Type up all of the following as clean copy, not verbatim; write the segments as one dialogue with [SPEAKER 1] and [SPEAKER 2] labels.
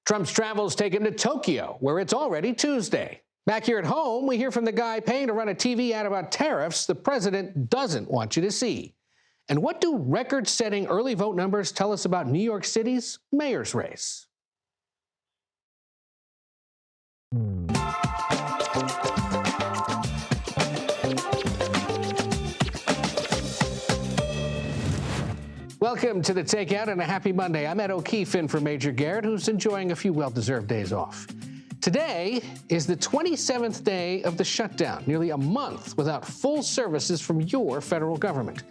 [SPEAKER 1] Trump's travels take him to Tokyo, where it's already Tuesday. Back here at home, we hear from the guy paying to run a TV ad about tariffs the president doesn't want you to see. And what do record-setting early vote numbers tell us about New York City's mayor's race? Welcome to the Takeout and a happy Monday. I'm Ed O'Keefe in for Major Garrett, who's enjoying a few well-deserved days off. Today is the 27th day of the shutdown, nearly a month without full services from your federal government.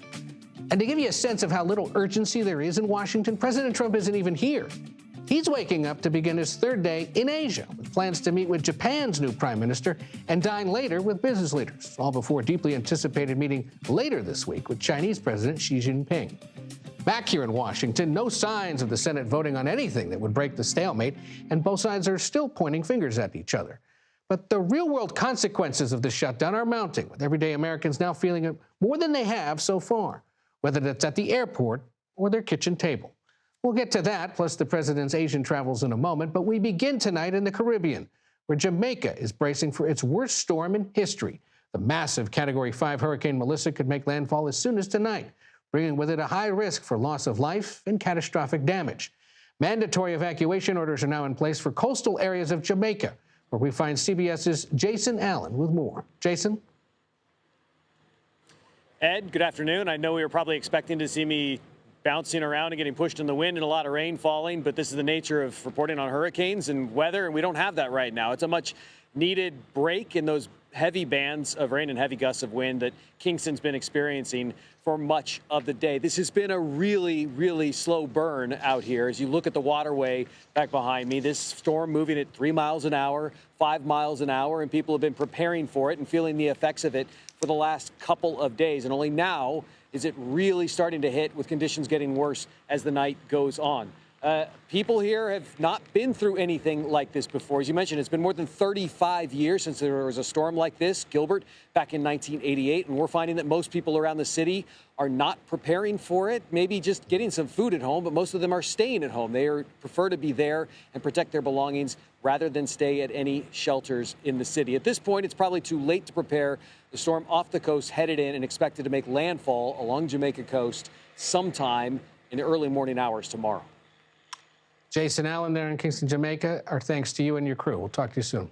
[SPEAKER 1] And to give you a sense of how little urgency there is in Washington, President Trump isn't even here. He's waking up to begin his third day in Asia, with plans to meet with Japan's new prime minister and dine later with business leaders, all before a deeply anticipated meeting later this week with Chinese President Xi Jinping. Back here in Washington, no signs of the Senate voting on anything that would break the stalemate, and both sides are still pointing fingers at each other. But the real-world consequences of the shutdown are mounting, with everyday Americans now feeling it more than they have so far, whether that's at the airport or their kitchen table. We'll get to that, plus the president's Asian travels in a moment, but we begin tonight in the Caribbean, where Jamaica is bracing for its worst storm in history. The massive Category 5 Hurricane Melissa could make landfall as soon as tonight, bringing with it a high risk for loss of life and catastrophic damage. Mandatory evacuation orders are now in place for coastal areas of Jamaica, where we find CBS's Jason Allen with more. Jason?
[SPEAKER 2] Ed, good afternoon. I know we were probably expecting to see me bouncing around and getting pushed in the wind and a lot of rain falling, but this is the nature of reporting on hurricanes and weather, and we don't have that right now. It's a much needed break in those heavy bands of rain and heavy gusts of wind that Kingston's been experiencing for much of the day. This has been a really, really slow burn out here. As you look at the waterway back behind me, this storm moving at 3 miles an hour, 5 miles an hour, and people have been preparing for it and feeling the effects of it for the last couple of days. And only now is it really starting to hit, with conditions getting worse as the night goes on. People here have not been through anything like this before. As you mentioned, it's been more than 35 years since there was a storm like this, Gilbert, back in 1988. And we're finding that most people around the city are not preparing for it, maybe just getting some food at home, but most of them are staying at home. They prefer to be there and protect their belongings rather than stay at any shelters in the city. At this point, it's probably too late to prepare. The storm off the coast headed in and expected to make landfall along Jamaica coast sometime in the early morning hours tomorrow.
[SPEAKER 1] Jason Allen there in Kingston, Jamaica. Our thanks to you and your crew. We'll talk to you soon.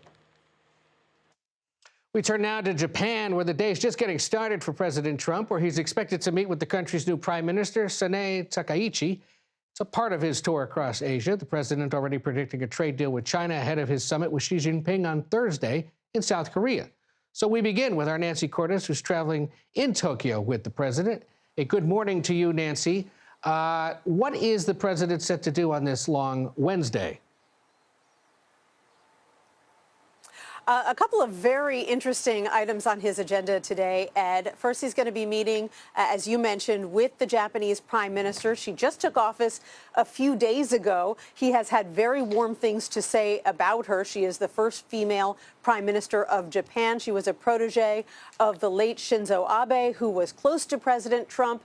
[SPEAKER 1] We turn now to Japan, where the day is just getting started for President Trump, where he's expected to meet with the country's new prime minister, Sanae Takaichi. It's a part of his tour across Asia. The president already predicting a trade deal with China ahead of his summit with Xi Jinping on Thursday in South Korea. So we begin with our Nancy Cordes, who's traveling in Tokyo with the president. A good morning to you, Nancy. What is the president set to do on this long Wednesday?
[SPEAKER 3] A couple of very interesting items on his agenda today, Ed. First, he's going to be meeting, as you mentioned, with the Japanese prime minister. She just took office a few days ago. He has had very warm things to say about her. She is the first female prime minister of Japan. She was a protege of the late Shinzo Abe, who was close to President Trump.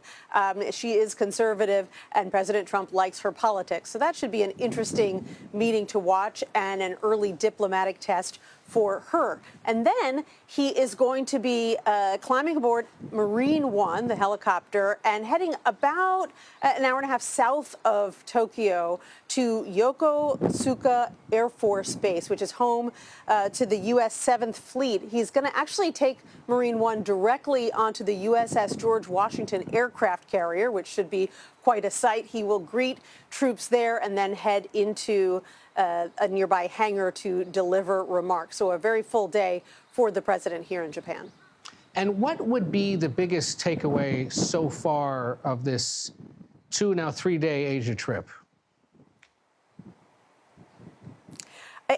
[SPEAKER 3] She is conservative, and President Trump likes her politics. So that should be an interesting meeting to watch and an early diplomatic test for her. And then he is going to be climbing aboard Marine One, the helicopter, and heading about an hour and a half south of Tokyo to Yokosuka Air Force Base, which is home to the U.S. 7th Fleet. He's going to actually take Marine One directly onto the USS George Washington aircraft carrier, which should be quite a sight. He will greet troops there and then head into a nearby hangar to deliver remarks. So a very full day for the president here in Japan.
[SPEAKER 1] And what would be the biggest takeaway so far of this 3-day Asia trip?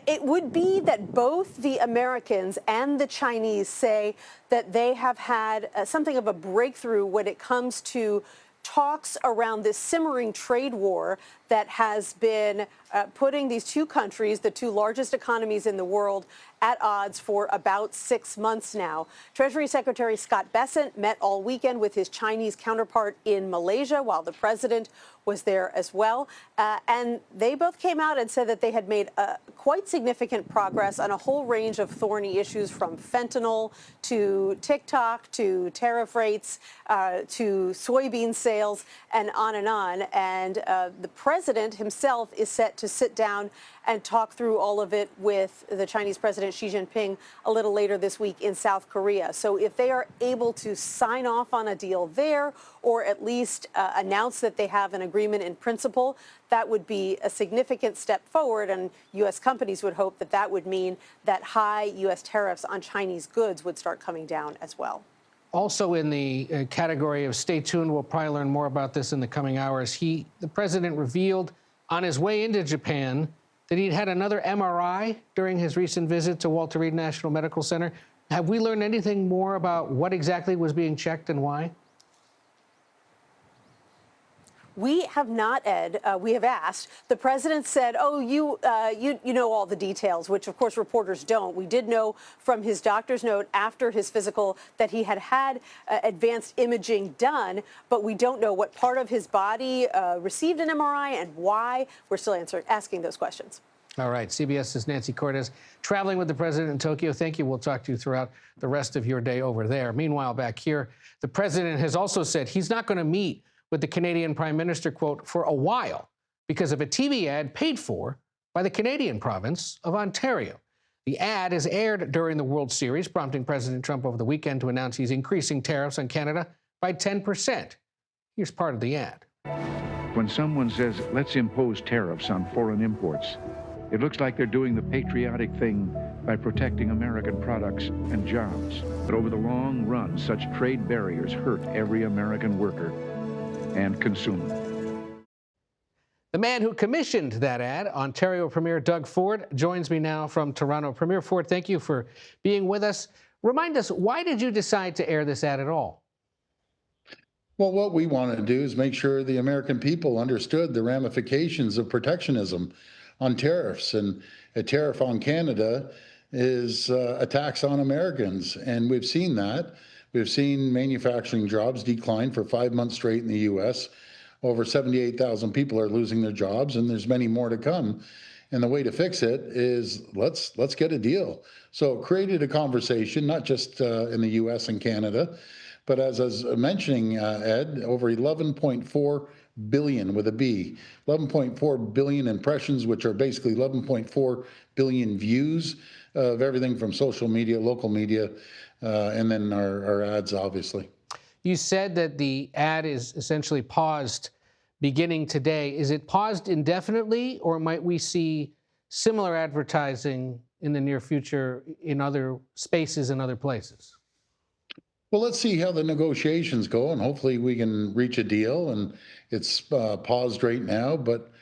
[SPEAKER 3] It would be that both the Americans and the Chinese say that they have had something of a breakthrough when it comes to talks around this simmering trade war that has been putting these two countries, the two largest economies in the world, at odds for about 6 months now. Treasury Secretary Scott Bessent met all weekend with his Chinese counterpart in Malaysia while the president was there as well. And they both came out and said that they had made quite significant progress on a whole range of thorny issues, from fentanyl to TikTok to tariff rates to soybean sales and on and on. And the president himself is set to sit down and talk through all of it with the Chinese President Xi Jinping a little later this week in South Korea. So if they are able to sign off on a deal there, or at least announce that they have an agreement in principle, that would be a significant step forward. And U.S. companies would hope that that would mean that high U.S. tariffs on Chinese goods would start coming down as well.
[SPEAKER 1] Also in the category of stay tuned, we'll probably learn more about this in the coming hours. The president revealed on his way into Japan that he'd had another MRI during his recent visit to Walter Reed National Medical Center. Have we learned anything more about what exactly was being checked and why?
[SPEAKER 3] We have not, Ed. We have asked. The president said, "Oh, you know all the details," which, of course, reporters don't. We did know from his doctor's note after his physical that he had had advanced imaging done, but we don't know what part of his body received an MRI and why. We're still asking those questions.
[SPEAKER 1] All right. CBS's Nancy Cortez traveling with the president in Tokyo. Thank you. We'll talk to you throughout the rest of your day over there. Meanwhile, back here, the president has also said he's not going to meet with the Canadian Prime Minister, quote, for a while because of a TV ad paid for by the Canadian province of Ontario. The ad is aired during the World Series, prompting President Trump over the weekend to announce he's increasing tariffs on Canada by 10%. Here's part of the ad.
[SPEAKER 4] When someone says, let's impose tariffs on foreign imports, it looks like they're doing the patriotic thing by protecting American products and jobs. But over the long run, such trade barriers hurt every American worker and consumer.
[SPEAKER 1] The man who commissioned that ad, Ontario Premier Doug Ford, joins me now from Toronto. Premier Ford, thank you for being with us. Remind us, why did you decide to air this ad at all?
[SPEAKER 5] Well, what we wanted to do is make sure the American people understood the ramifications of protectionism on tariffs. And a tariff on Canada is a tax on Americans. And we've seen that. We've seen manufacturing jobs decline for 5 months straight in the U.S. Over 78,000 people are losing their jobs, and there's many more to come. And the way to fix it is let's get a deal. So it created a conversation, not just in the U.S. and Canada, but as I was mentioning, Ed, over 11.4 billion with a B, 11.4 billion impressions, which are basically 11.4 billion views of everything from social media, local media, and then our ads, obviously.
[SPEAKER 1] You said that the ad is essentially paused beginning today. Is it paused indefinitely, or might we see similar advertising in the near future in other spaces and other places?
[SPEAKER 5] Well, let's see how the negotiations go, and hopefully we can reach a deal. And it's paused right now, but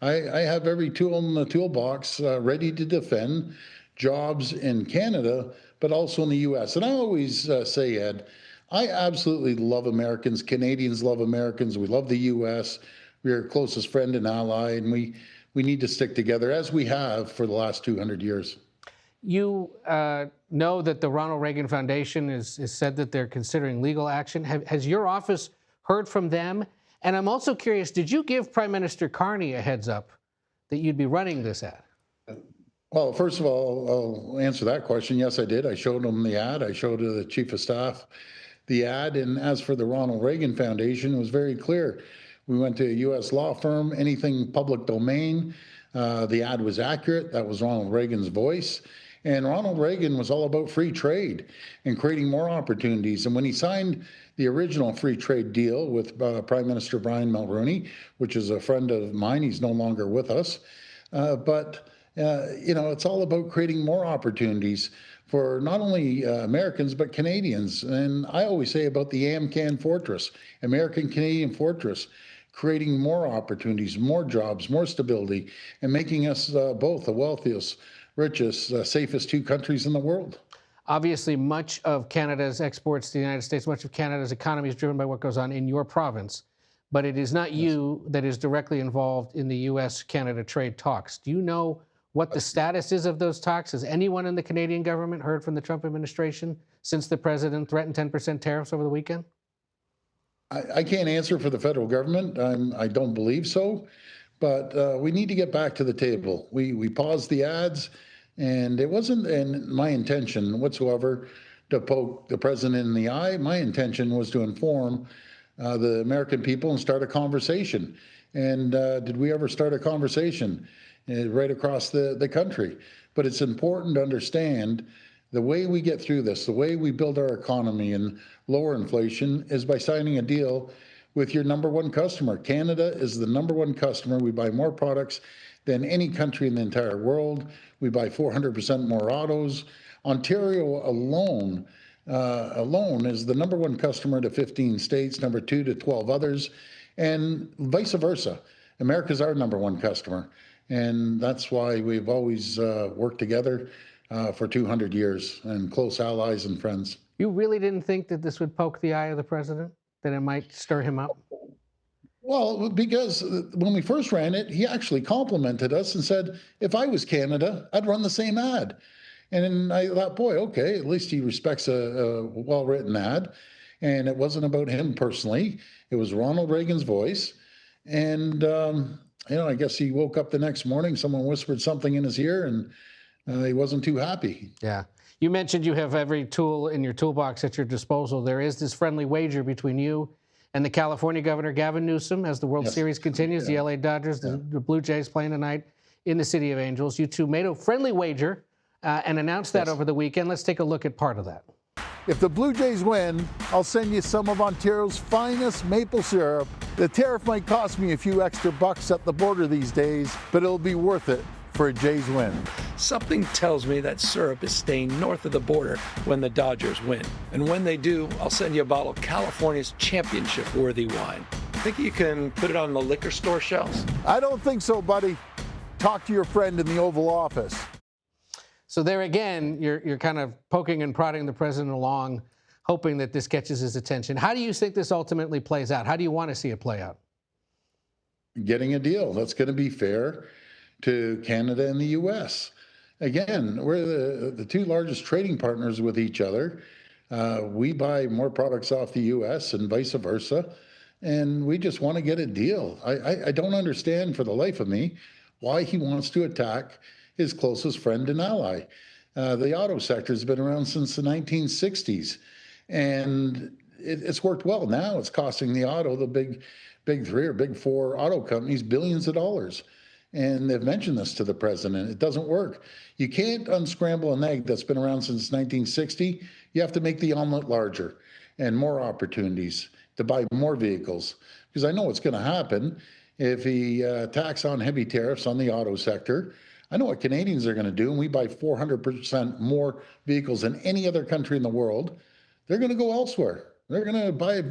[SPEAKER 5] I have every tool in the toolbox ready to defend jobs in Canada, but also in the U.S. And I always say, Ed, I absolutely love Americans. Canadians love Americans. We love the U.S. We're our closest friend and ally, and we need to stick together, as we have for the last 200 years.
[SPEAKER 1] You know that the Ronald Reagan Foundation has said that they're considering legal action. Has your office heard from them? And I'm also curious, did you give Prime Minister Carney a heads up that you'd be running this ad?
[SPEAKER 5] Well, first of all, I'll answer that question. Yes, I did. I showed him the ad. I showed the Chief of Staff the ad. And as for the Ronald Reagan Foundation, it was very clear. We went to a U.S. law firm, anything public domain. The ad was accurate. That was Ronald Reagan's voice. And Ronald Reagan was all about free trade and creating more opportunities. And when he signed the original free trade deal with Prime Minister Brian Mulroney, which is a friend of mine, he's no longer with us, but it's all about creating more opportunities for not only Americans, but Canadians. And I always say about the AmCan Fortress, American-Canadian Fortress, creating more opportunities, more jobs, more stability, and making us both the wealthiest, richest, safest two countries in the world.
[SPEAKER 1] Obviously, much of Canada's exports to the United States, much of Canada's economy is driven by what goes on in your province. but it is not you that is directly involved in the U.S.-Canada trade talks. Do you know what the status is of those talks? Has anyone in the Canadian government heard from the Trump administration since the president threatened 10% tariffs over the weekend?
[SPEAKER 5] I can't answer for the federal government. I don't believe so, but we need to get back to the table. We paused the ads, and it wasn't my intention whatsoever to poke the president in the eye. My intention was to inform the American people and start a conversation. And did we ever start a conversation right across the country? But it's important to understand the way we get through this, the way we build our economy and lower inflation is by signing a deal with your number one customer. Canada is the number one customer. We buy more products than any country in the entire world. We buy 400% more autos. Ontario alone is the number one customer to 15 states, number two to 12 others, and vice versa. America's our number one customer, and that's why we've always worked together for 200 years and close allies and friends.
[SPEAKER 1] You really didn't think that this would poke the eye of the president, that it might stir him up?
[SPEAKER 5] Well, because when we first ran it, he actually complimented us and said, if I was Canada, I'd run the same ad. And then I thought, boy, okay, at least he respects a well-written ad. And it wasn't about him personally. It was Ronald Reagan's voice. And, I guess he woke up the next morning, someone whispered something in his ear, and he wasn't too happy.
[SPEAKER 1] Yeah. You mentioned you have every tool in your toolbox at your disposal. There is this friendly wager between you and the California governor, Gavin Newsom, as the World Series continues. The LA Dodgers, the Blue Jays playing tonight in the City of Angels. You two made a friendly wager and announced that over the weekend. Let's take a look at part of that.
[SPEAKER 6] If the Blue Jays win, I'll send you some of Ontario's finest maple syrup. The tariff might cost me a few extra bucks at the border these days, but it'll be worth it for a Jays win.
[SPEAKER 7] Something tells me that syrup is staying north of the border when the Dodgers win. And when they do, I'll send you a bottle of California's championship-worthy wine. Think you can put it on the liquor store shelves?
[SPEAKER 6] I don't think so, buddy. Talk to your friend in the Oval Office.
[SPEAKER 1] So there again, you're kind of poking and prodding the president along, hoping that this catches his attention. How do you think this ultimately plays out? How do you want to see it play out?
[SPEAKER 5] Getting a deal that's going to be fair to Canada and the U.S. Again, we're the two largest trading partners with each other. We buy more products off the U.S. and vice versa, and we just want to get a deal. I don't understand for the life of me why he wants to attack his closest friend and ally. The auto sector has been around since the 1960s, and it's worked well. Now it's costing the auto, the big three or big four auto companies, billions of dollars. And they've mentioned this to the president. It doesn't work. You can't unscramble an egg that's been around since 1960. You have to make the omelet larger and more opportunities to buy more vehicles. Because I know what's going to happen if he tacks on heavy tariffs on the auto sector. I know what Canadians are going to do, and we buy 400% more vehicles than any other country in the world. They're going to go elsewhere. They're going to buy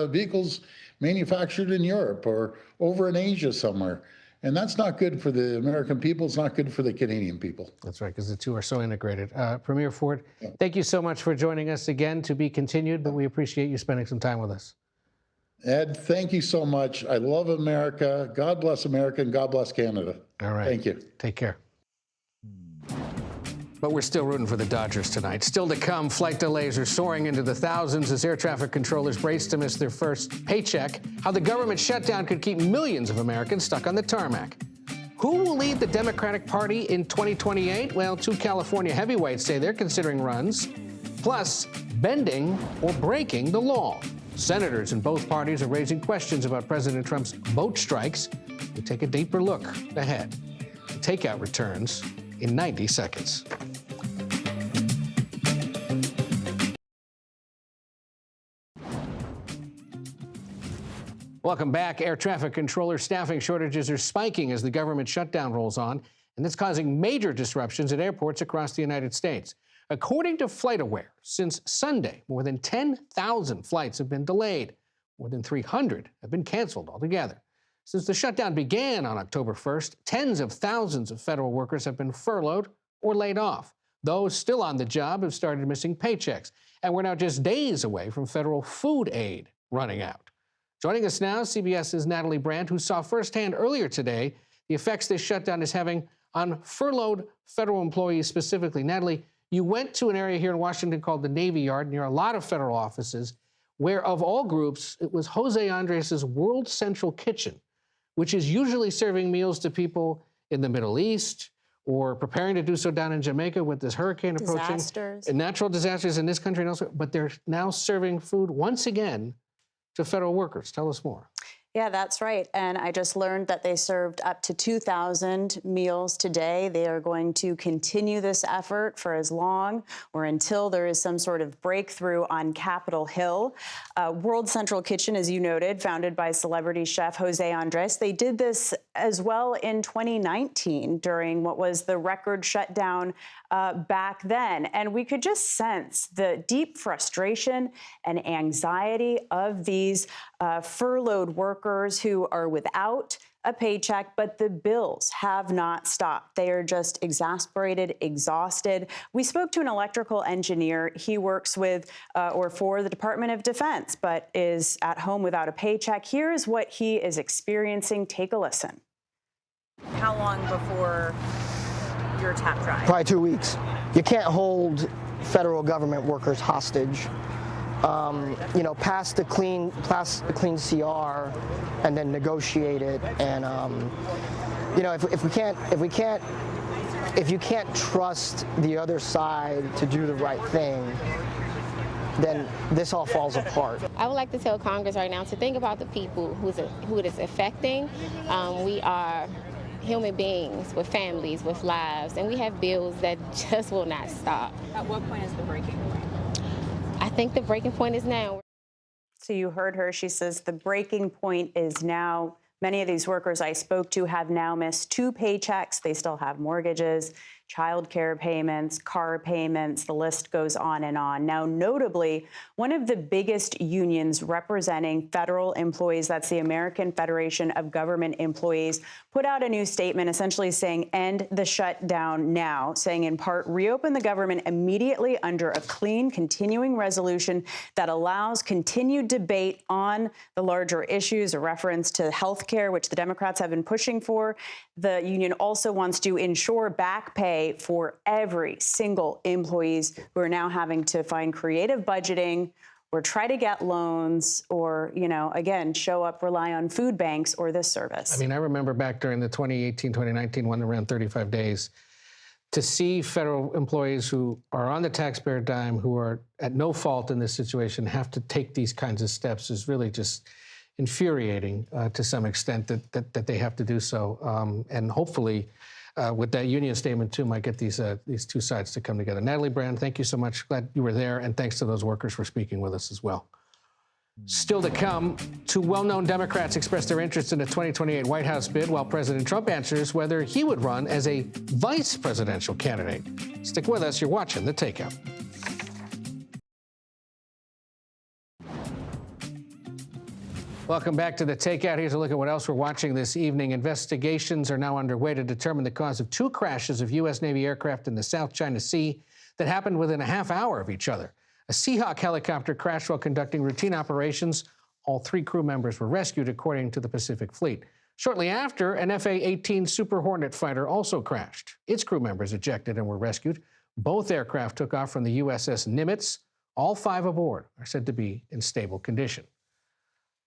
[SPEAKER 5] vehicles manufactured in Europe or over in Asia somewhere. And that's not good for the American people. It's not good for the Canadian people.
[SPEAKER 1] That's right, because the two are so integrated. Premier Ford, thank you so much for joining us again. To be continued, but we appreciate you spending some time with us.
[SPEAKER 5] Ed, thank you so much. I love America. God bless America, and God bless Canada.
[SPEAKER 1] All right.
[SPEAKER 5] Thank you.
[SPEAKER 1] Take care. But we're still rooting for the Dodgers tonight. Still to come, flight delays are soaring into the thousands as air traffic controllers brace to miss their first paycheck. How the government shutdown could keep millions of Americans stuck on the tarmac. Who will lead the Democratic Party in 2028? Well, two California heavyweights say they're considering runs. Plus, bending or breaking the law. Senators in both parties are raising questions about President Trump's boat strikes. We take a deeper look ahead. Takeout returns in 90 seconds. Welcome back. Air traffic controller staffing shortages are spiking as the government shutdown rolls on, and that's causing major disruptions at airports across the United States. According to FlightAware, since Sunday, more than 10,000 flights have been delayed. More than 300 have been canceled altogether. Since the shutdown began on October 1st, tens of thousands of federal workers have been furloughed or laid off. Those still on the job have started missing paychecks, and we're now just days away from federal food aid running out. Joining us now, CBS's Natalie Brandt, who saw firsthand earlier today the effects this shutdown is having on furloughed federal employees specifically. Natalie, you went to an area here in Washington called the Navy Yard, near a lot of federal offices, where of all groups, it was Jose Andres' World Central Kitchen, which is usually serving meals to people in the Middle East or preparing to do so down in Jamaica with this hurricane approaching.
[SPEAKER 8] Disasters.
[SPEAKER 1] And natural disasters in this country and elsewhere, but they're now serving food once again to federal workers. Tell us more.
[SPEAKER 8] Yeah, that's right. And I just learned that they served up to 2,000 meals today. They are going to continue this effort for as long or until there is some sort of breakthrough on Capitol Hill. World Central Kitchen, as you noted, founded by celebrity chef Jose Andres. They did this as well in 2019 during what was the record shutdown back then. And we could just sense the deep frustration and anxiety of these furloughed workers who are without a paycheck, but the bills have not stopped. They are just exasperated, exhausted. We spoke to an electrical engineer. He works with or for the Department of Defense, but is at home without a paycheck. Here's what he is experiencing. Take a listen.
[SPEAKER 9] How long before you're tap dry?
[SPEAKER 10] Probably 2 weeks. You can't hold federal government workers hostage. Pass the clean CR and then negotiate it. And if you can't trust the other side to do the right thing, then this all falls apart.
[SPEAKER 11] I would like to tell Congress right now to think about the people who it is affecting. We are human beings with families, with lives, and we have bills that just will not stop.
[SPEAKER 9] At what point is the breaking point?
[SPEAKER 11] I think the breaking point is now.
[SPEAKER 8] So you heard her. She says the breaking point is now. Many of these workers I spoke to have now missed 2 paychecks. They still have mortgages, child care payments, car payments. The list goes on and on. Now, notably, one of the biggest unions representing federal employees, that's the American Federation of Government Employees, put out a new statement essentially saying end the shutdown now, saying in part, reopen the government immediately under a clean, continuing resolution that allows continued debate on the larger issues, a reference to health care, which the Democrats have been pushing for. The union also wants to ensure back pay for every single employees who are now having to find creative budgeting or try to get loans or, again, show up, rely on food banks or this service.
[SPEAKER 1] I mean, I remember back during the 2018, 2019 one, around 35 days, to see federal employees who are on the taxpayer dime, who are at no fault in this situation, have to take these kinds of steps is really just infuriating to some extent that they have to do so. And hopefully, with that union statement, too, might get these two sides to come together. Natalie Brandt, thank you so much. Glad you were there. And thanks to those workers for speaking with us as well. Still to come, 2 well-known Democrats expressed their interest in a 2028 White House bid, while President Trump answers whether he would run as a vice presidential candidate. Stick with us. You're watching The Takeout. Welcome back to The Takeout. Here's a look at what else we're watching this evening. Investigations are now underway to determine the cause of 2 crashes of U.S. Navy aircraft in the South China Sea that happened within a half hour of each other. A Seahawk helicopter crashed while conducting routine operations. All 3 crew members were rescued, according to the Pacific Fleet. Shortly after, an FA-18 Super Hornet fighter also crashed. Its crew members ejected and were rescued. Both aircraft took off from the USS Nimitz. All 5 aboard are said to be in stable condition.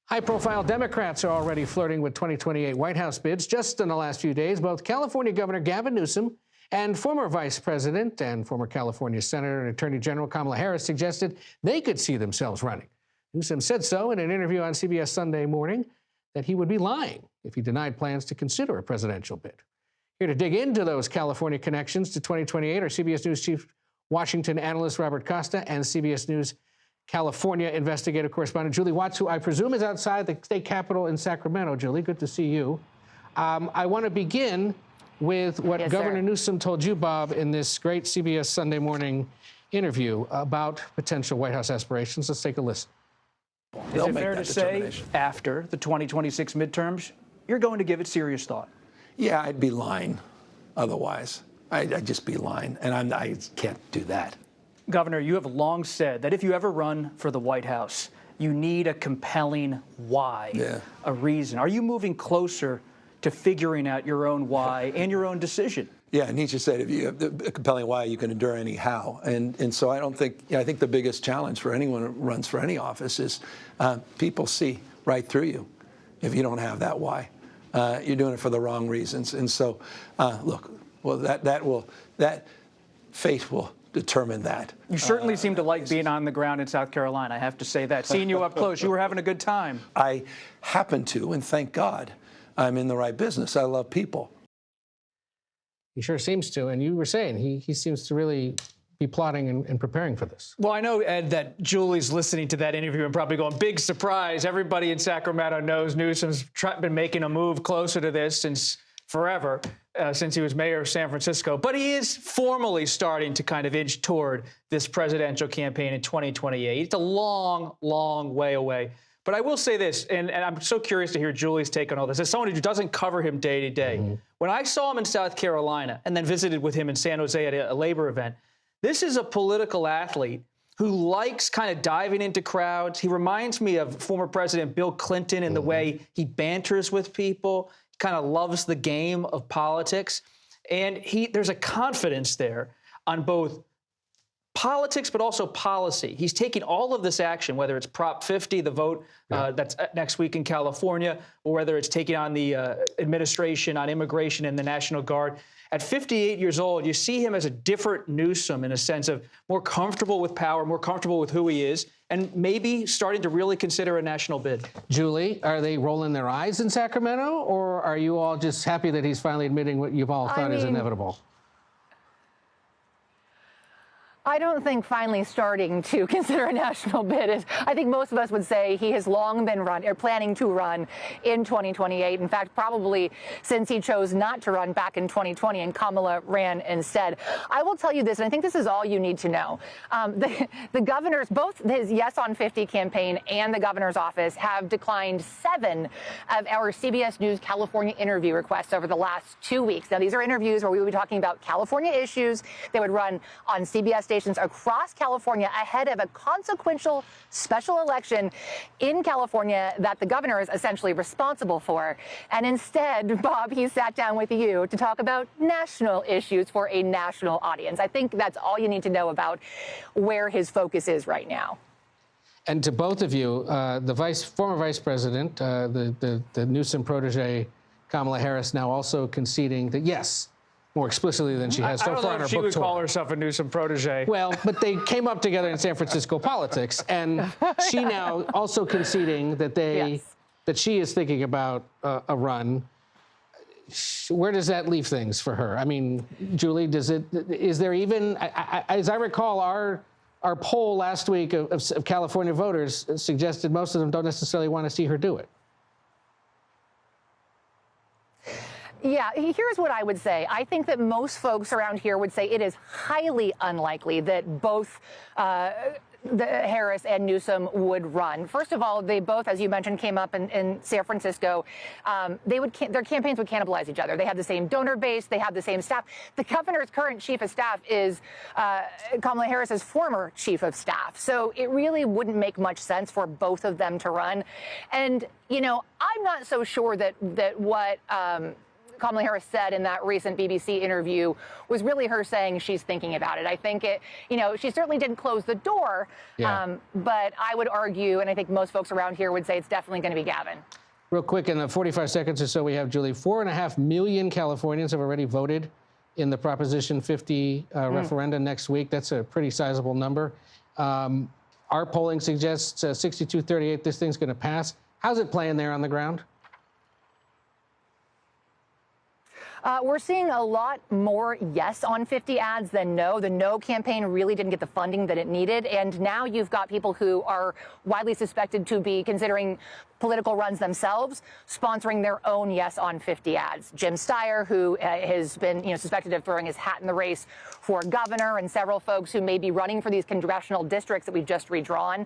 [SPEAKER 1] High-profile Democrats are already flirting with 2028 White House bids. Just in the last few days, both California Governor Gavin Newsom and former Vice President and former California Senator and Attorney General Kamala Harris suggested they could see themselves running. Newsom said so in an interview on CBS Sunday Morning, that he would be lying if he denied plans to consider a presidential bid. Here to dig into those California connections to 2028 are CBS News Chief Washington analyst Robert Costa and CBS News California investigative correspondent Julie Watts, who I presume is outside the state capitol in Sacramento. Julie, good to see you. I want to begin with what Governor Newsom told you, Bob, in this great CBS Sunday Morning interview about potential White House aspirations. Let's take a listen.
[SPEAKER 12] Is it fair to say, after the 2026 midterms, you're going to give it serious thought?
[SPEAKER 7] Yeah, I'd be lying otherwise. I'd just be lying, and I can't do that.
[SPEAKER 12] Governor, you have long said that if you ever run for the White House, you need a compelling why, a reason. Are you moving closer to figuring out your own why and your own decision?
[SPEAKER 7] Yeah, Nietzsche said if you have a compelling why, you can endure any how. And so I don't think, I think the biggest challenge for anyone who runs for any office is people see right through you if you don't have that why. You're doing it for the wrong reasons. And so, look, well, that fate will determine that.
[SPEAKER 12] You certainly seem to like being on the ground in South Carolina, I have to say that. Seeing you up close, you were having a good time.
[SPEAKER 7] I happen to, and thank God, I'm in the right business. I love people.
[SPEAKER 1] He sure seems to. And you were saying he seems to really be plotting and preparing for this.
[SPEAKER 12] Well, I know, Ed, that Julie's listening to that interview and probably going, big surprise. Everybody in Sacramento knows Newsom's been making a move closer to this since forever, since he was mayor of San Francisco. But he is formally starting to kind of inch toward this presidential campaign in 2028. It's a long, long way away. But I will say this, and I'm so curious to hear Julie's take on all this. As someone who doesn't cover him day to day, when I saw him in South Carolina and then visited with him in San Jose at a labor event, this is a political athlete who likes kind of diving into crowds. He reminds me of former President Bill Clinton in the way he banters with people, kind of loves the game of politics. And there's a confidence there on both politics, but also policy. He's taking all of this action, whether it's Prop 50, the vote that's next week in California, or whether it's taking on the administration on immigration and the National Guard. At 58 years old, you see him as a different Newsom in a sense of more comfortable with power, more comfortable with who he is, and maybe starting to really consider a national bid.
[SPEAKER 1] Julie, are they rolling their eyes in Sacramento, or are you all just happy that he's finally admitting what you've all thought is inevitable?
[SPEAKER 13] I don't think finally starting to consider a national bid is, I think most of us would say he has long been planning to run in 2028. In fact, probably since he chose not to run back in 2020 and Kamala ran instead. I will tell you this, and I think this is all you need to know. The governors, both his Yes on 50 campaign and the governor's office have declined 7 of our CBS News California interview requests over the last 2 weeks. Now, these are interviews where we will be talking about California issues. They would run on CBS stations across California ahead of a consequential special election in California that the governor is essentially responsible for. And instead, Bob, he sat down with you to talk about national issues for a national audience. I think that's all you need to know about where his focus is right now.
[SPEAKER 1] And to both of you, the former vice president, the Newsom protege, Kamala Harris, now also conceding that, yes, more explicitly than she has so far in her book tour.
[SPEAKER 12] I don't know if she would call herself a Newsom protege.
[SPEAKER 1] Well, but they came up together in San Francisco politics, and she now also conceding that that she is thinking about a run. Where does that leave things for her? I mean, Julie, is there even, as I recall, our poll last week of California voters suggested most of them don't necessarily want to see her do it.
[SPEAKER 13] Yeah, here's what I would say. I think that most folks around here would say it is highly unlikely that both the Harris and Newsom would run. First of all, they both, as you mentioned, came up in San Francisco. Their campaigns would cannibalize each other. They have the same donor base. They have the same staff. The governor's current chief of staff is Kamala Harris's former chief of staff. So it really wouldn't make much sense for both of them to run. And, you know, I'm not so sure that what Kamala Harris said in that recent BBC interview was really her saying she's thinking about it. I think she certainly didn't close the door, but I would argue, and I think most folks around here would say it's definitely going to be Gavin.
[SPEAKER 1] Real quick, in the 45 seconds or so we have, Julie, 4.5 million Californians have already voted in the Proposition 50 referendum next week. That's a pretty sizable number. Our polling suggests 62-38, this thing's going to pass. How's it playing there on the ground?
[SPEAKER 13] We're seeing a lot more yes on 50 ads than no. The no campaign really didn't get the funding that it needed. And now you've got people who are widely suspected to be considering political runs themselves, sponsoring their own yes on 50 ads. Jim Steyer, who has been suspected of throwing his hat in the race for governor, and several folks who may be running for these congressional districts that we've just redrawn.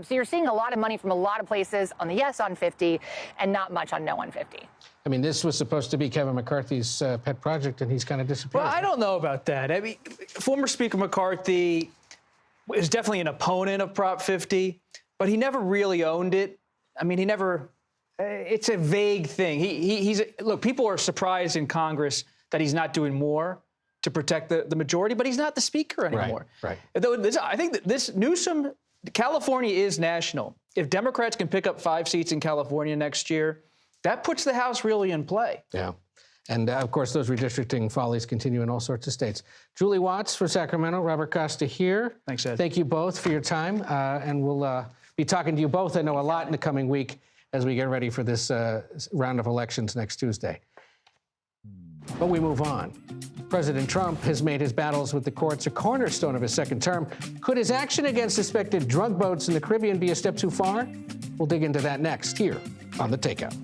[SPEAKER 13] So you're seeing a lot of money from a lot of places on the yes on 50 and not much on no on 50.
[SPEAKER 1] I mean, this was supposed to be Kevin McCarthy's pet project, and he's kind of disappeared.
[SPEAKER 12] Well, I don't know about that. I mean, former Speaker McCarthy is definitely an opponent of Prop 50. but he never really owned it. I mean, he never. It's a vague thing. Look, people are surprised in Congress that he's not doing more to protect the majority, but he's not the speaker anymore.
[SPEAKER 1] Right.
[SPEAKER 12] I think that this Newsom, California is national. If Democrats can pick up 5 seats in California next year, that puts the House really in play.
[SPEAKER 1] Yeah. And, of course, those redistricting follies continue in all sorts of states. Julie Watts for Sacramento, Robert Costa here.
[SPEAKER 12] Thanks, Ed.
[SPEAKER 1] Thank you both for your time. And we'll be talking to you both, I know, a lot in the coming week as we get ready for this round of elections next Tuesday. But we move on. President Trump has made his battles with the courts a cornerstone of his second term. Could his action against suspected drug boats in the Caribbean be a step too far? We'll dig into that next here on The Takeout.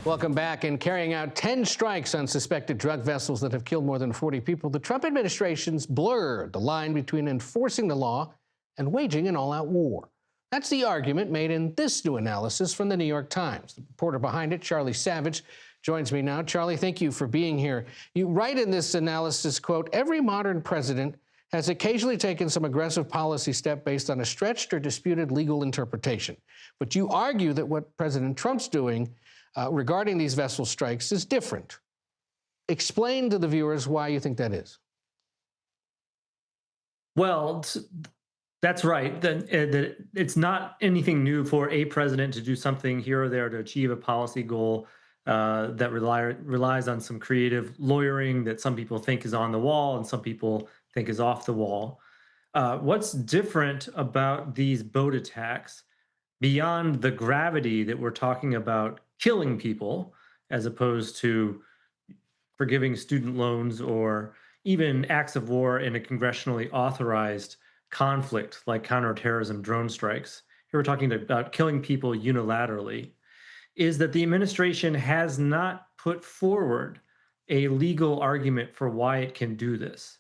[SPEAKER 1] Welcome back. In carrying out 10 strikes on suspected drug vessels that have killed more than 40 people, the Trump administration's blurred the line between enforcing the law and waging an all-out war. That's the argument made in this new analysis from the New York Times. The reporter behind it, Charlie Savage, joins me now. Charlie, thank you for being here. You write in this analysis, quote, every modern president has occasionally taken some aggressive policy step based on a stretched or disputed legal interpretation. But you argue that what President Trump's doing regarding these vessel strikes is different. Explain to the viewers why you think that is.
[SPEAKER 14] Well, that's right. That it's not anything new for a president to do something here or there to achieve a policy goal that relies on some creative lawyering that some people think is on the wall and some people think is off the wall. What's different about these boat attacks, beyond the gravity that we're talking about killing people, as opposed to forgiving student loans or even acts of war in a congressionally authorized conflict like counterterrorism drone strikes, here we're talking about killing people unilaterally, is that the administration has not put forward a legal argument for why it can do this.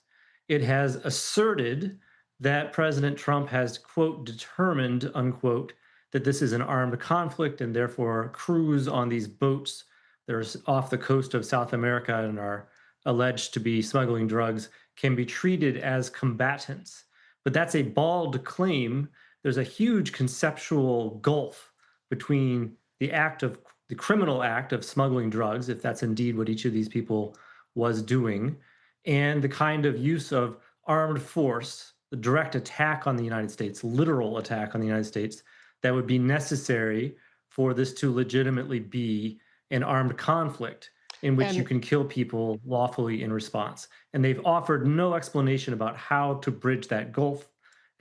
[SPEAKER 14] It has asserted that President Trump has, quote, determined, unquote, that this is an armed conflict and therefore crews on these boats that are off the coast of South America and are alleged to be smuggling drugs can be treated as combatants. But that's a bald claim. There's a huge conceptual gulf between the criminal act of smuggling drugs, if that's indeed what each of these people was doing, and the kind of use of armed force, the direct attack on the United States, literal attack on the United States, that would be necessary for this to legitimately be an armed conflict in which you can kill people lawfully in response. And they've offered no explanation about how to bridge that gulf.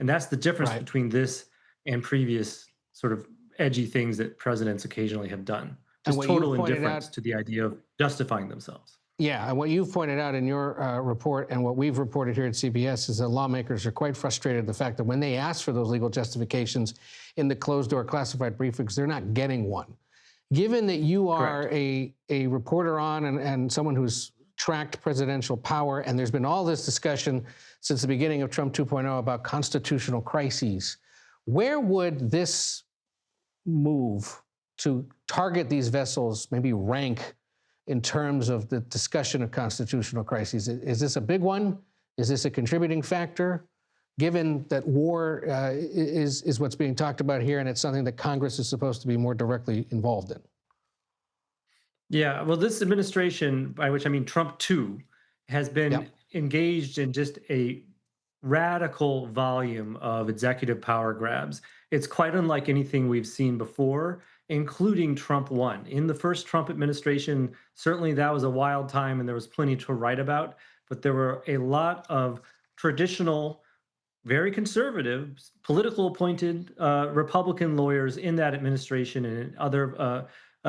[SPEAKER 14] And that's the difference between this and previous sort of edgy things that presidents occasionally have done. Just total indifference to the idea of justifying themselves.
[SPEAKER 1] Yeah, and what you've pointed out in your report and what we've reported here at CBS is that lawmakers are quite frustrated at the fact that when they ask for those legal justifications in the closed-door classified briefings, they're not getting one. Given that you are a reporter on and someone who's tracked presidential power, and there's been all this discussion since the beginning of Trump 2.0 about constitutional crises, where would this move to target these vessels maybe rank in terms of the discussion of constitutional crises? Is this a big one? Is this a contributing factor? Given that war is what's being talked about here, and it's something that Congress is supposed to be more directly involved in.
[SPEAKER 14] Yeah, well, this administration, by which I mean Trump 2, has been engaged in just a radical volume of executive power grabs. It's quite unlike anything we've seen before, including Trump 1. In the first Trump administration, certainly that was a wild time and there was plenty to write about, but there were a lot of traditional, very conservative, political appointed Republican lawyers in that administration and in other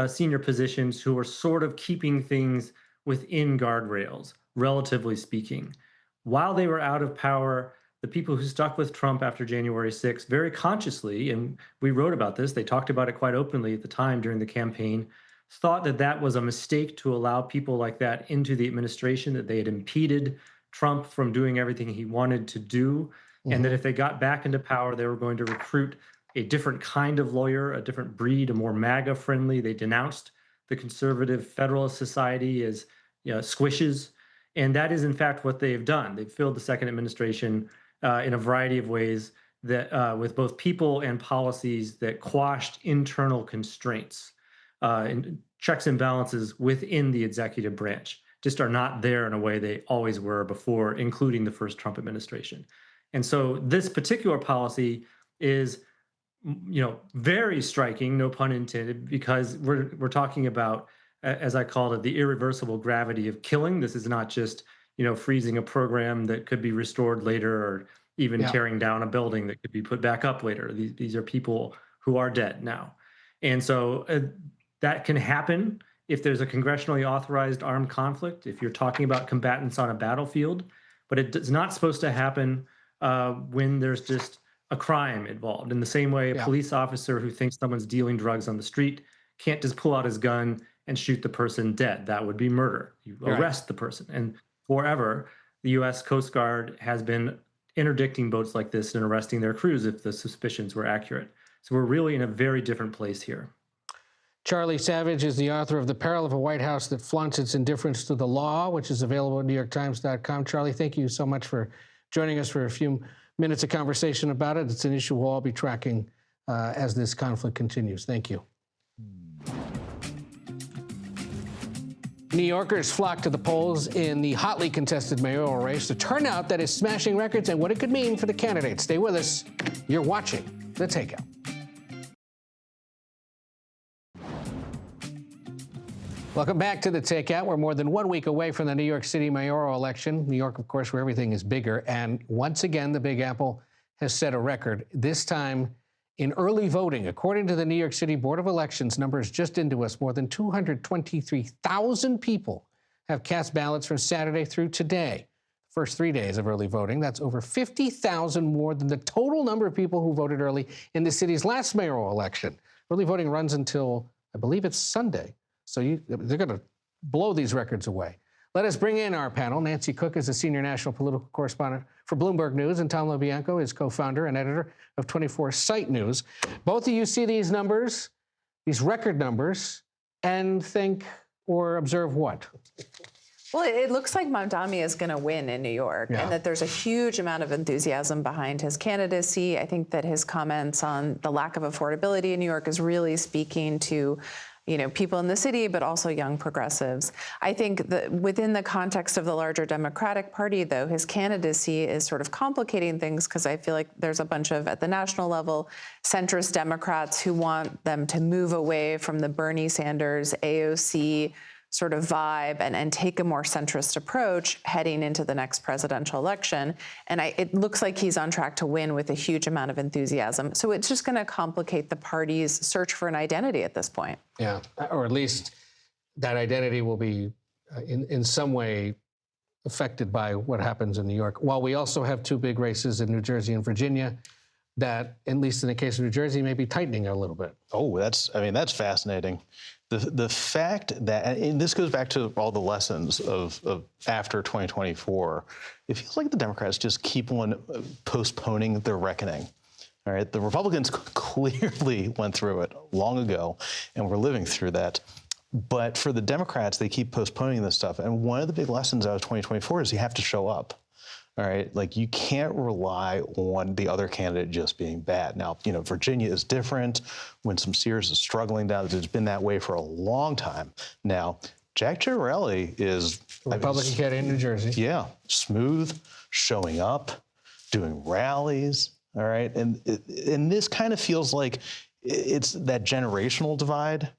[SPEAKER 14] senior positions who were sort of keeping things within guardrails, relatively speaking. While they were out of power, the people who stuck with Trump after January 6th very consciously, and we wrote about this, they talked about it quite openly at the time during the campaign, thought that that was a mistake to allow people like that into the administration, that they had impeded Trump from doing everything he wanted to do, and that if they got back into power, they were going to recruit a different kind of lawyer, a different breed, a more MAGA-friendly. They denounced the conservative Federalist Society as squishes. And that is, in fact, what they've done. They've filled the second administration in a variety of ways that with both people and policies that quashed internal constraints and checks and balances within the executive branch just are not there in a way they always were before, including the first Trump administration. And so this particular policy is, very striking, no pun intended, because we're talking about, as I called it, the irreversible gravity of killing. This is not just, freezing a program that could be restored later, or even tearing down a building that could be put back up later. These are people who are dead now. And so that can happen if there's a congressionally authorized armed conflict, if you're talking about combatants on a battlefield, but it's not supposed to happen when there's just a crime involved. In the same way, a police officer who thinks someone's dealing drugs on the street can't just pull out his gun and shoot the person dead. That would be murder. You arrest the person. And forever, the U.S. Coast Guard has been interdicting boats like this and arresting their crews if the suspicions were accurate. So we're really in a very different place here.
[SPEAKER 1] Charlie Savage is the author of The Peril of a White House That Flaunts Its Indifference to the Law, which is available at NewYorkTimes.com. Charlie, thank you so much for joining us for a few minutes of conversation about it. It's an issue we'll all be tracking as this conflict continues. Thank you. New Yorkers flock to the polls in the hotly contested mayoral race. The turnout that is smashing records and what it could mean for the candidates. Stay with us. You're watching The Takeout. Welcome back to The Takeout. We're more than 1 week away from the New York City mayoral election. New York, of course, where everything is bigger. And once again, the Big Apple has set a record, this time in early voting. According to the New York City Board of Elections, numbers just into us, more than 223,000 people have cast ballots from Saturday through today. First 3 days of early voting. That's over 50,000 more than the total number of people who voted early in the city's last mayoral election. Early voting runs until, I believe it's Sunday. So they're going to blow these records away. Let us bring in our panel. Nancy Cook is a senior national political correspondent for Bloomberg News, and Tom LoBianco is co-founder and editor of 24 Site News. Both of you see these numbers, these record numbers, and think or observe what?
[SPEAKER 15] Well, it looks like Mamdani is going to win in New York, and that there's a huge amount of enthusiasm behind his candidacy. I think that his comments on the lack of affordability in New York is really speaking to people in the city, but also young progressives. I think that within the context of the larger Democratic Party, though, his candidacy is sort of complicating things because I feel like there's a bunch of, at the national level, centrist Democrats who want them to move away from the Bernie Sanders, AOC sort of vibe and take a more centrist approach heading into the next presidential election. And it looks like he's on track to win with a huge amount of enthusiasm. So it's just going to complicate the party's search for an identity at this point.
[SPEAKER 1] Yeah, or at least that identity will be in some way affected by what happens in New York. While we also have two big races in New Jersey and Virginia that, at least in the case of New Jersey, may be tightening a little bit.
[SPEAKER 16] Oh, that's fascinating. The fact that, and this goes back to all the lessons of after 2024, it feels like the Democrats just keep on postponing their reckoning. All right, the Republicans clearly went through it long ago, and we're living through that. But for the Democrats, they keep postponing this stuff. And one of the big lessons out of 2024 is you have to show up. All right, like you can't rely on the other candidate just being bad. Now, Virginia is different. Winsome Sears is struggling down. It's been that way for a long time now. Jack Ciattarelli is
[SPEAKER 1] Republican candidate in New Jersey.
[SPEAKER 16] Yeah, smooth, showing up, doing rallies. All right, and this kind of feels like it's that generational divide.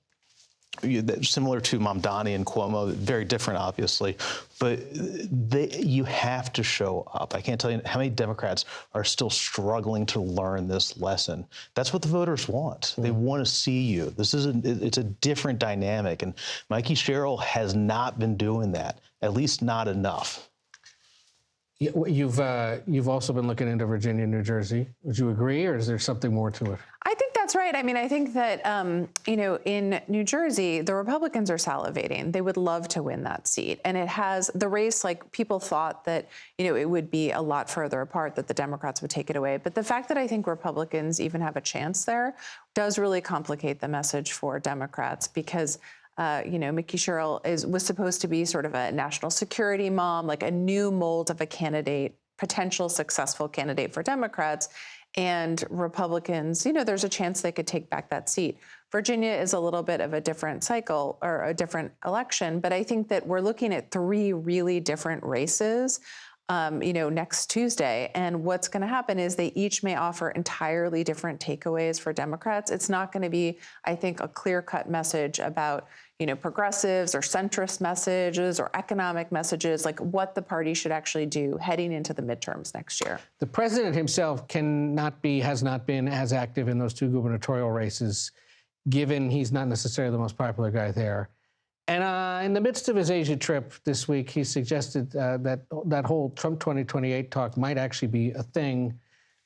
[SPEAKER 16] Similar to Mamdani and Cuomo, very different, obviously, but you have to show up. I can't tell you how many Democrats are still struggling to learn this lesson. That's what the voters want. They want to see you. It's a different dynamic, and Mikey Sherrill has not been doing that, at least not enough.
[SPEAKER 1] You've also been looking into Virginia and New Jersey. Would you agree, or is there something more to it?
[SPEAKER 15] I think that's right. I mean, I think that, in New Jersey, the Republicans are salivating. They would love to win that seat. And it has the race, like people thought that, it would be a lot further apart, that the Democrats would take it away. But the fact that I think Republicans even have a chance there does really complicate the message for Democrats because Mickey Sherrill was supposed to be sort of a national security mom, like a new mold of a candidate, potential successful candidate for Democrats. And Republicans, there's a chance they could take back that seat. Virginia is a little bit of a different cycle or a different election, but I think that we're looking at 3 really different races, next Tuesday. And what's going to happen is they each may offer entirely different takeaways for Democrats. It's not going to be, I think, a clear-cut message about progressives or centrist messages or economic messages, like what the party should actually do heading into the midterms next year.
[SPEAKER 1] The president himself has not been as active in those 2 gubernatorial races, given he's not necessarily the most popular guy there. And in the midst of his Asia trip this week, he suggested that whole Trump 2028 talk might actually be a thing,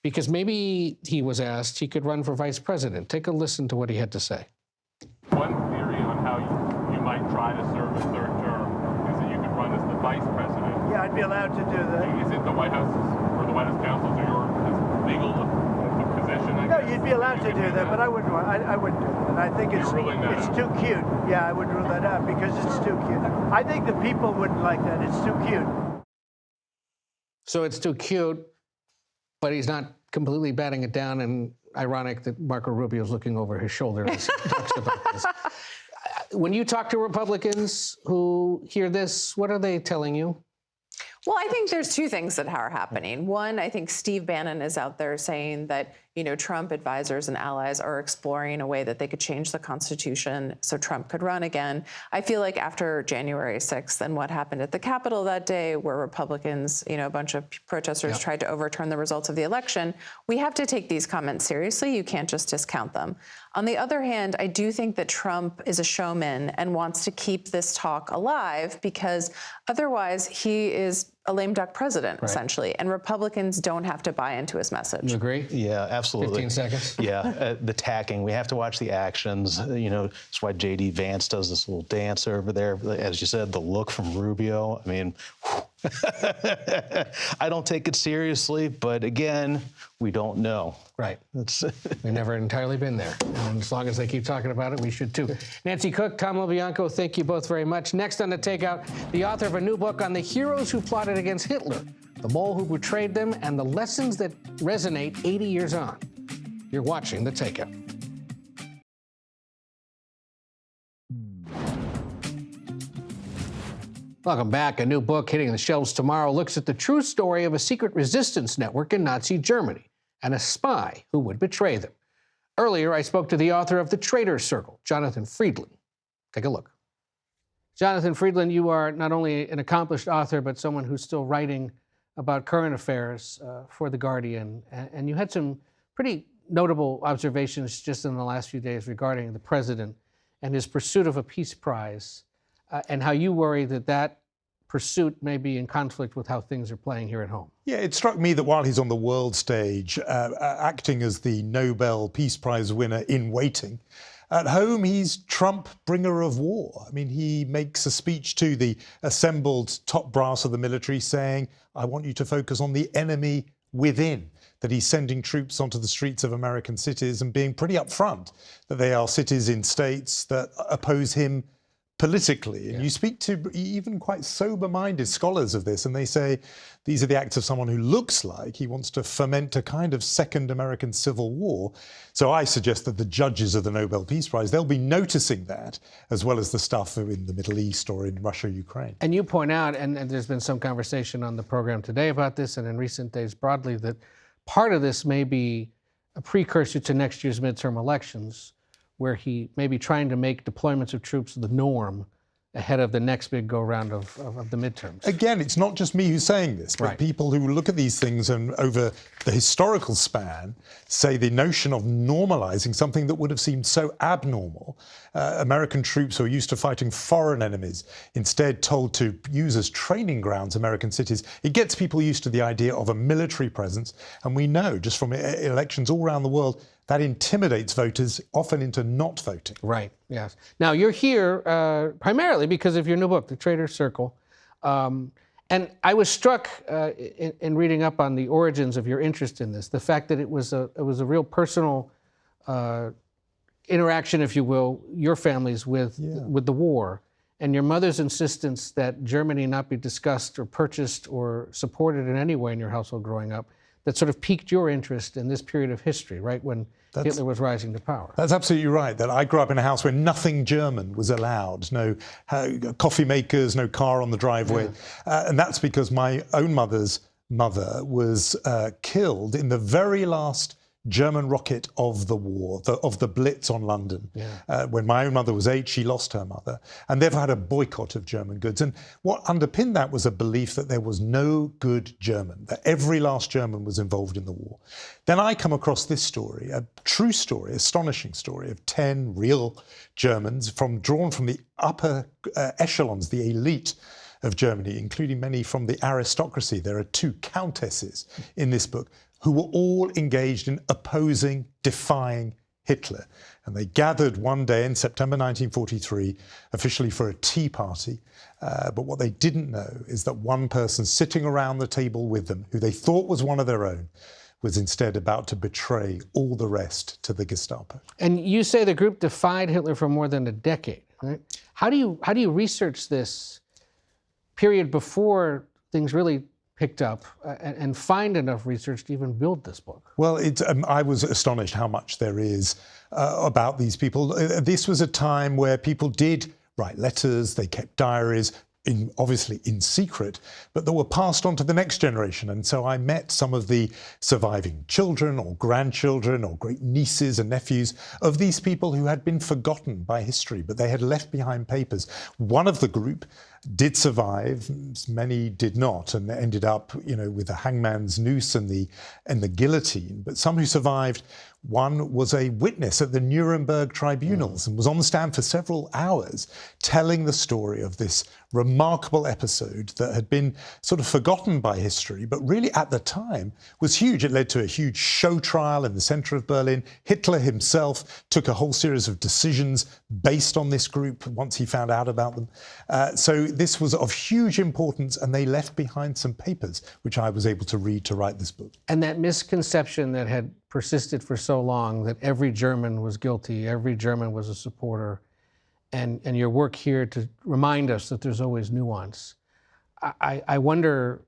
[SPEAKER 1] because maybe, he was asked, he could run for vice president. Take a listen to what he had to say.
[SPEAKER 17] One theory on how you might try to serve a 3rd term is that you could run as the vice president.
[SPEAKER 18] Yeah, I'd be allowed to do that.
[SPEAKER 17] Is it the White House or the White House counsels or your legal position?
[SPEAKER 18] No, you'd be allowed to do that, but I wouldn't do that. I think it's too cute. Yeah, I would rule that out because it's too cute. I think the people wouldn't like that. It's too cute.
[SPEAKER 1] So it's too cute, but he's not completely batting it down, and ironic that Marco Rubio's looking over his shoulder as he talks about this. When you talk to Republicans who hear this, what are they telling you?
[SPEAKER 15] Well, I think there's 2 things that are happening. One, I think Steve Bannon is out there saying that, Trump advisors and allies are exploring a way that they could change the Constitution so Trump could run again. I feel like after January 6th and what happened at the Capitol that day, where Republicans, a bunch of protesters tried to overturn the results of the election, we have to take these comments seriously. You can't just discount them. On the other hand, I do think that Trump is a showman and wants to keep this talk alive, because otherwise he is a lame duck president, essentially, and Republicans don't have to buy into his message.
[SPEAKER 1] You agree?
[SPEAKER 16] Yeah, absolutely.
[SPEAKER 1] 15 seconds.
[SPEAKER 16] Yeah, the tacking. We have to watch the actions. That's why J.D. Vance does this little dance over there. As you said, the look from Rubio. I mean, I don't take it seriously, but again, we don't know.
[SPEAKER 1] Right. We've never entirely been there. And as long as they keep talking about it, we should too. Nancy Cook, Tom LoBianco, thank you both very much. Next on The Takeout, the author of a new book on the heroes who plotted against Hitler, the mole who betrayed them, and the lessons that resonate 80 years on. You're watching The Takeout. Welcome back. A new book hitting the shelves tomorrow looks at the true story of a secret resistance network in Nazi Germany and a spy who would betray them. Earlier, I spoke to the author of The Traitors Circle, Jonathan Friedland. Take a look. Jonathan Friedland, you are not only an accomplished author, but someone who's still writing about current affairs for The Guardian. And you had some pretty notable observations just in the last few days regarding the president and his pursuit of a peace prize, and how you worry that that pursuit may be in conflict with how things are playing here at home.
[SPEAKER 19] Yeah, it struck me that while he's on the world stage, acting as the Nobel Peace Prize winner in waiting, at home he's Trump bringer of war. I mean, he makes a speech to the assembled top brass of the military saying, I want you to focus on the enemy within, that he's sending troops onto the streets of American cities and being pretty upfront that they are cities in states that oppose him politically. And you speak to even quite sober-minded scholars of this, and they say these are the acts of someone who looks like he wants to foment a kind of second American Civil War. So I suggest that the judges of the Nobel Peace Prize, they'll be noticing that, as well as the stuff in the Middle East or in Russia, Ukraine.
[SPEAKER 1] And you point out, and there's been some conversation on the program today about this and in recent days broadly, that part of this may be a precursor to next year's midterm elections, where he may be trying to make deployments of troops the norm ahead of the next big go-round of the midterms.
[SPEAKER 19] Again, it's not just me who's saying this, but people who look at these things and over the historical span say the notion of normalizing something that would have seemed so abnormal, American troops who are used to fighting foreign enemies, instead told to use as training grounds American cities, it gets people used to the idea of a military presence. And we know just from elections all around the world, that intimidates voters often into not voting.
[SPEAKER 1] Right, yes. Now, you're here primarily because of your new book, The Traitors Circle. And I was struck in reading up on the origins of your interest in this, the fact that it was a real personal interaction, if you will, your families with the war, and your mother's insistence that Germany not be discussed or purchased or supported in any way in your household growing up, that sort of piqued your interest in this period of history, right when Hitler was rising to power.
[SPEAKER 19] That's absolutely right. That I grew up in a house where nothing German was allowed. No coffee makers, no car on the driveway. And that's because my own mother's mother was killed in the very last German rocket of the war, of the Blitz on London. When my own mother was 8, she lost her mother, and they've had a boycott of German goods. And what underpinned that was a belief that there was no good German, that every last German was involved in the war. Then I come across this story, a true story, astonishing story of 10 real Germans drawn from the upper echelons, the elite of Germany, including many from the aristocracy. There are 2 countesses in this book who were all engaged in opposing, defying Hitler. And they gathered one day in September 1943, officially for a tea party. But what they didn't know is that one person sitting around the table with them, who they thought was one of their own, was instead about to betray all the rest to the Gestapo.
[SPEAKER 1] And you say the group defied Hitler for more than a decade, right? How do you research this period before things really picked up and find enough research to even build this book?
[SPEAKER 19] Well, I was astonished how much there is about these people. This was a time where people did write letters, they kept diaries, obviously in secret, but that were passed on to the next generation. And so I met some of the surviving children or grandchildren or great nieces and nephews of these people who had been forgotten by history, but they had left behind papers. One of the group did survive, many did not, and ended up, with the hangman's noose and the guillotine. But some who survived, one was a witness at the Nuremberg tribunals and was on the stand for several hours telling the story of this remarkable episode that had been sort of forgotten by history, but really at the time was huge. It led to a huge show trial in the center of Berlin. Hitler himself took a whole series of decisions based on this group once he found out about them. So this was of huge importance, and they left behind some papers, which I was able to read to write this book.
[SPEAKER 1] And that misconception that had persisted for so long, that every German was guilty, every German was a supporter, and your work here to remind us that there's always nuance. I wonder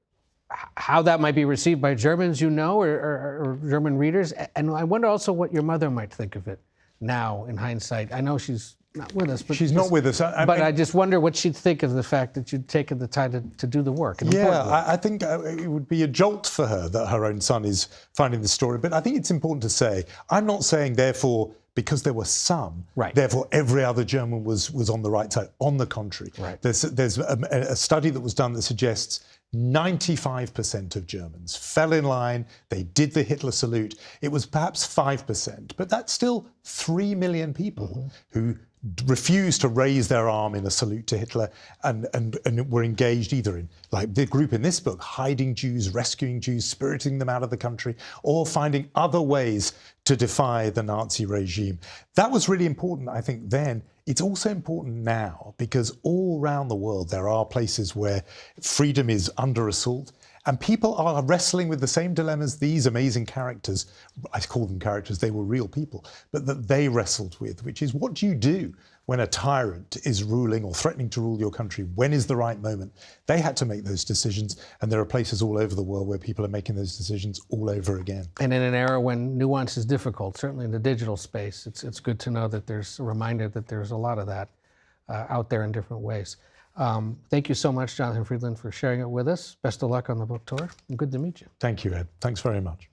[SPEAKER 1] how that might be received by Germans or German readers, and I wonder also what your mother might think of it now in hindsight. I know she's not with us. But
[SPEAKER 19] she's not with us.
[SPEAKER 1] I just wonder what she'd think of the fact that you'd taken the time to do the work.
[SPEAKER 19] Yeah, I think it would be a jolt for her that her own son is finding the story. But I think it's important to say, I'm not saying, therefore, because there were some, therefore every other German was on the right side. On the contrary, there's a study that was done that suggests 95% of Germans fell in line. They did the Hitler salute. It was perhaps 5%, but that's still 3 million people who refused to raise their arm in a salute to Hitler and were engaged either in, like the group in this book, hiding Jews, rescuing Jews, spiriting them out of the country, or finding other ways to defy the Nazi regime. That was really important, I think, then. It's also important now because all around the world there are places where freedom is under assault, and people are wrestling with the same dilemmas these amazing characters, I call them characters, they were real people, but that they wrestled with, which is, what do you do when a tyrant is ruling or threatening to rule your country? When is the right moment? They had to make those decisions, and there are places all over the world where people are making those decisions all over again.
[SPEAKER 1] And in an era when nuance is difficult, certainly in the digital space, it's good to know that there's a reminder that there's a lot of that out there in different ways. Thank you so much, Jonathan Friedland, for sharing it with us. Best of luck on the book tour, and good to meet you.
[SPEAKER 19] Thank you, Ed. Thanks very much.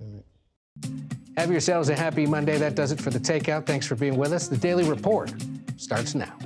[SPEAKER 1] Have yourselves a happy Monday. That does it for The Takeout. Thanks for being with us. The Daily Report starts now.